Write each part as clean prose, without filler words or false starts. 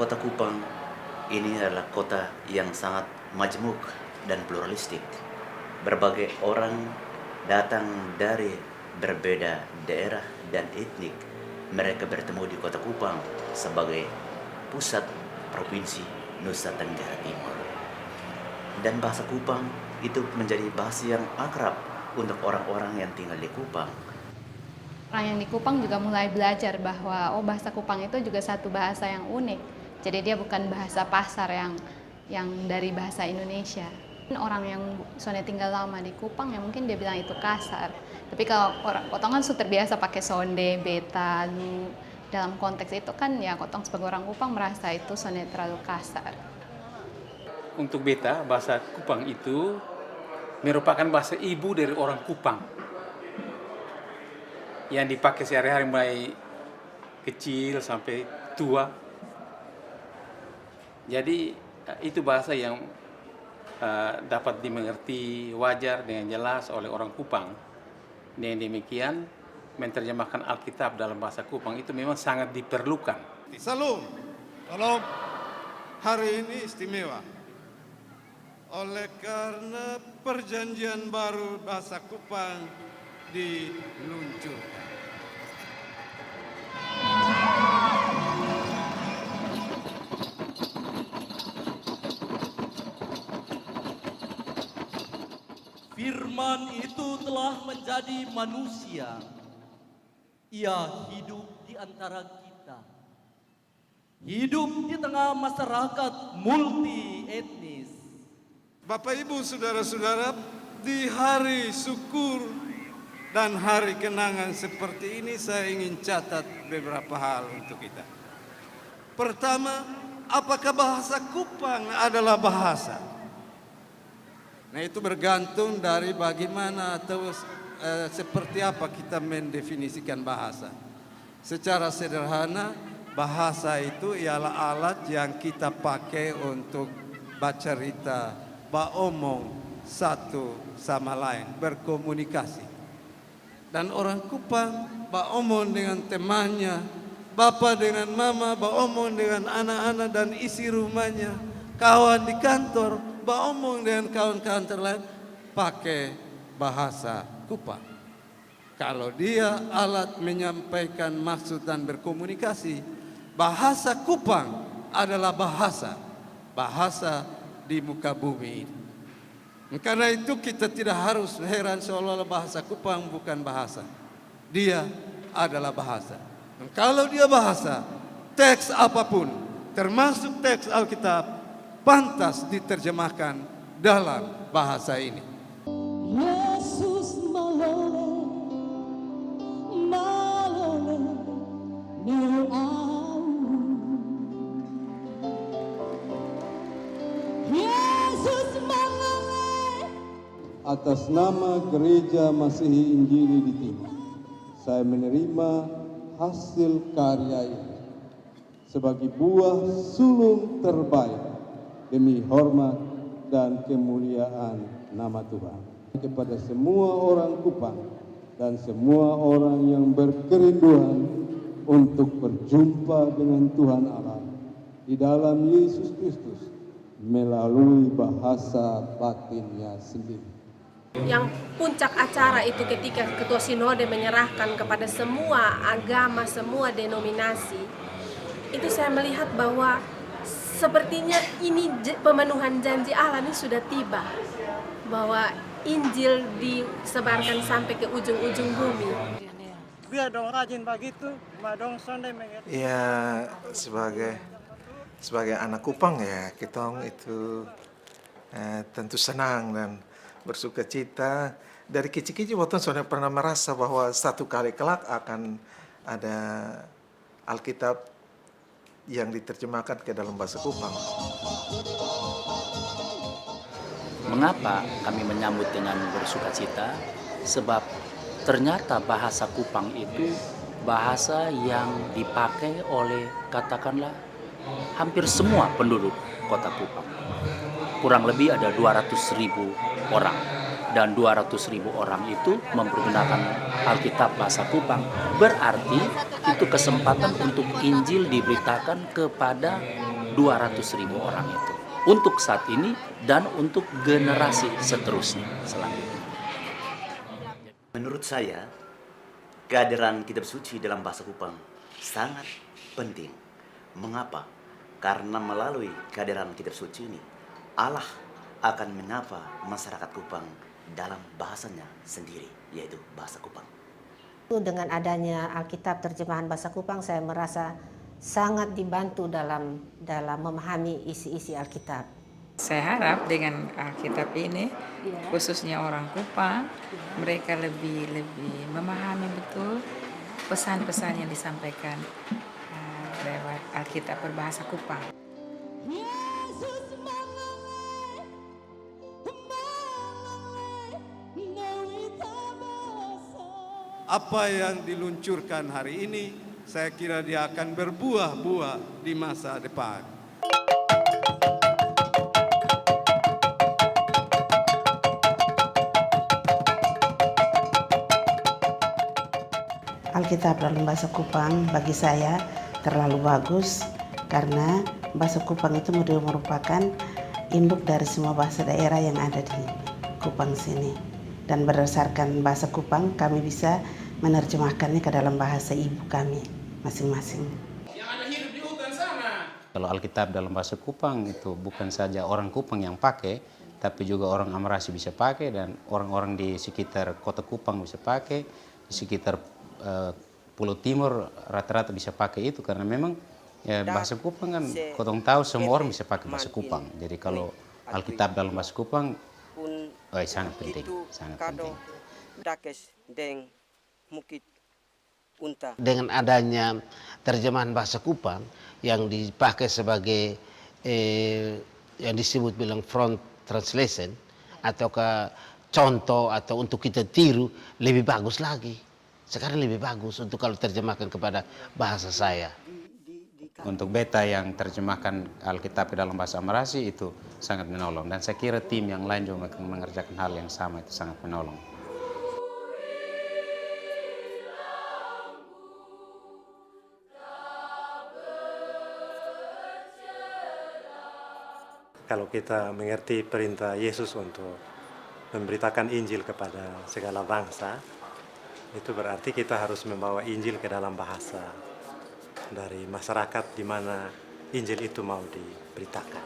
Kota Kupang ini adalah kota yang sangat majemuk dan pluralistik. Berbagai orang datang dari berbeda daerah dan etnik. Mereka bertemu di Kota Kupang sebagai pusat provinsi Nusa Tenggara Timur. Dan bahasa Kupang itu menjadi bahasa yang akrab untuk orang-orang yang tinggal di Kupang. Orang yang di Kupang juga mulai belajar bahwa bahasa Kupang itu juga satu bahasa yang unik. Jadi dia bukan bahasa pasar yang dari bahasa Indonesia. Orang yang soalnya tinggal lama di Kupang ya mungkin dia bilang itu kasar. Tapi kalau orang Kotongan sudah terbiasa pakai sonde, beta, lu. Dalam konteks itu kan ya Kotong sebagai orang Kupang merasa itu soalnya terlalu kasar. Untuk beta, bahasa Kupang itu merupakan bahasa ibu dari orang Kupang yang dipakai sehari-hari mulai kecil sampai tua. Jadi itu bahasa yang dapat dimengerti wajar dengan jelas oleh orang Kupang. Dengan demikian, menerjemahkan Alkitab dalam bahasa Kupang itu memang sangat diperlukan. Salam. Salam. Hari ini istimewa. Oleh karena perjanjian baru bahasa Kupang diluncurkan. Firman itu telah menjadi manusia. Ia hidup di antara kita. Hidup di tengah masyarakat multi etnis. Bapak Ibu saudara-saudara, di hari syukur dan hari kenangan seperti ini saya ingin catat beberapa hal untuk kita. Pertama, apakah bahasa Kupang adalah bahasa? Nah, itu bergantung dari bagaimana atau seperti apa kita mendefinisikan bahasa. Secara sederhana, bahasa itu ialah alat yang kita pakai untuk bercerita, beromong satu sama lain, berkomunikasi. Dan orang Kupang beromong dengan temannya, bapa dengan mama, beromong dengan anak-anak dan isi rumahnya, kawan di kantor, beromong dengan kawan-kawan terlain pakai bahasa Kupang. Kalau dia alat menyampaikan maksud dan berkomunikasi, bahasa Kupang adalah bahasa di muka bumi ini. Karena itu kita tidak harus heran seolah-olah bahasa Kupang bukan bahasa. Dia adalah bahasa. Dan kalau dia bahasa, teks apapun, termasuk teks Alkitab, pantas diterjemahkan dalam bahasa ini. Yesus malole, malole, niu au. Yesus malole. Atas nama Gereja Masihi Injili di Timur, saya menerima hasil karya ini sebagai buah sulung terbaik demi hormat dan kemuliaan nama Tuhan. Kepada semua orang Kupang dan semua orang yang berkerinduan untuk berjumpa dengan Tuhan Allah di dalam Yesus Kristus melalui bahasa batinnya sendiri. Yang puncak acara itu ketika Ketua Sinode menyerahkan kepada semua agama, semua denominasi, itu saya melihat bahwa sepertinya ini pemenuhan janji Allah ini sudah tiba, bahwa Injil disebarkan sampai ke ujung-ujung bumi. Biar dong rajin begitu, dong sonde mengerti. Ya sebagai anak Kupang ya kita itu tentu senang dan bersuka cita. Dari kecil-kecil waktu sudah pernah merasa bahwa satu kali kelak akan ada Alkitab yang diterjemahkan ke dalam bahasa Kupang. Mengapa kami menyambut dengan bersuka cita? Sebab ternyata bahasa Kupang itu bahasa yang dipakai oleh katakanlah hampir semua penduduk kota Kupang. Kurang lebih ada 200.000 orang. Dan 200.000 orang itu mempergunakan Alkitab bahasa Kupang. Berarti itu kesempatan untuk Injil diberitakan kepada 200.000 orang itu. Untuk saat ini dan untuk generasi seterusnya selanjutnya. Menurut saya, kehadiran kitab suci dalam bahasa Kupang sangat penting. Mengapa? Karena melalui kehadiran kitab suci ini, Allah akan menyapa masyarakat Kupang dalam bahasanya sendiri, yaitu bahasa Kupang. Dengan adanya Alkitab terjemahan bahasa Kupang, saya merasa sangat dibantu dalam memahami isi-isi Alkitab. Saya harap dengan Alkitab ini, khususnya orang Kupang, mereka lebih memahami betul pesan-pesan yang disampaikan lewat Alkitab berbahasa Kupang. Apa yang diluncurkan hari ini, saya kira dia akan berbuah-buah di masa depan. Alkitab dalam bahasa Kupang bagi saya terlalu bagus karena bahasa Kupang itu merupakan induk dari semua bahasa daerah yang ada di Kupang sini. Dan berdasarkan bahasa Kupang kami bisa menerjemahkannya ke dalam bahasa ibu kami masing-masing. Kalau Alkitab dalam bahasa Kupang itu bukan saja orang Kupang yang pakai, tapi juga orang Amrasi bisa pakai dan orang-orang di sekitar kota Kupang bisa pakai, di sekitar Pulau Timur rata-rata bisa pakai itu karena memang bahasa Kupang kan kotong tahu semua orang bisa pakai bahasa Kupang. Jadi kalau Alkitab dalam bahasa Kupang sangat penting, sangat penting. Dengan adanya terjemahan bahasa Kupang yang dipakai sebagai yang disebut bilang front translation atau ke contoh atau untuk kita tiru, lebih bagus lagi. Sekarang lebih bagus untuk kalau terjemahkan kepada bahasa saya. Untuk beta yang terjemahkan Alkitab dalam bahasa Amrasi itu sangat menolong dan saya kira tim yang lain juga mengerjakan hal yang sama, itu sangat menolong. Kalau kita mengerti perintah Yesus untuk memberitakan Injil kepada segala bangsa, itu berarti kita harus membawa Injil ke dalam bahasa dari masyarakat di mana Injil itu mau diberitakan.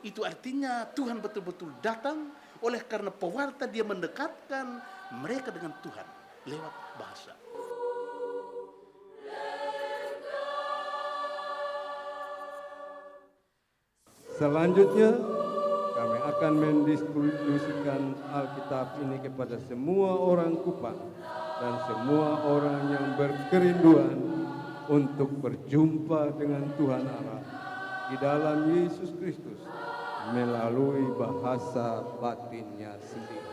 Itu artinya Tuhan betul-betul datang oleh karena pewarta dia mendekatkan mereka dengan Tuhan lewat bahasa. Selanjutnya, kami akan mendistribusikan Alkitab ini kepada semua orang Kupang dan semua orang yang berkerinduan untuk berjumpa dengan Tuhan Allah di dalam Yesus Kristus melalui bahasa batinnya sendiri.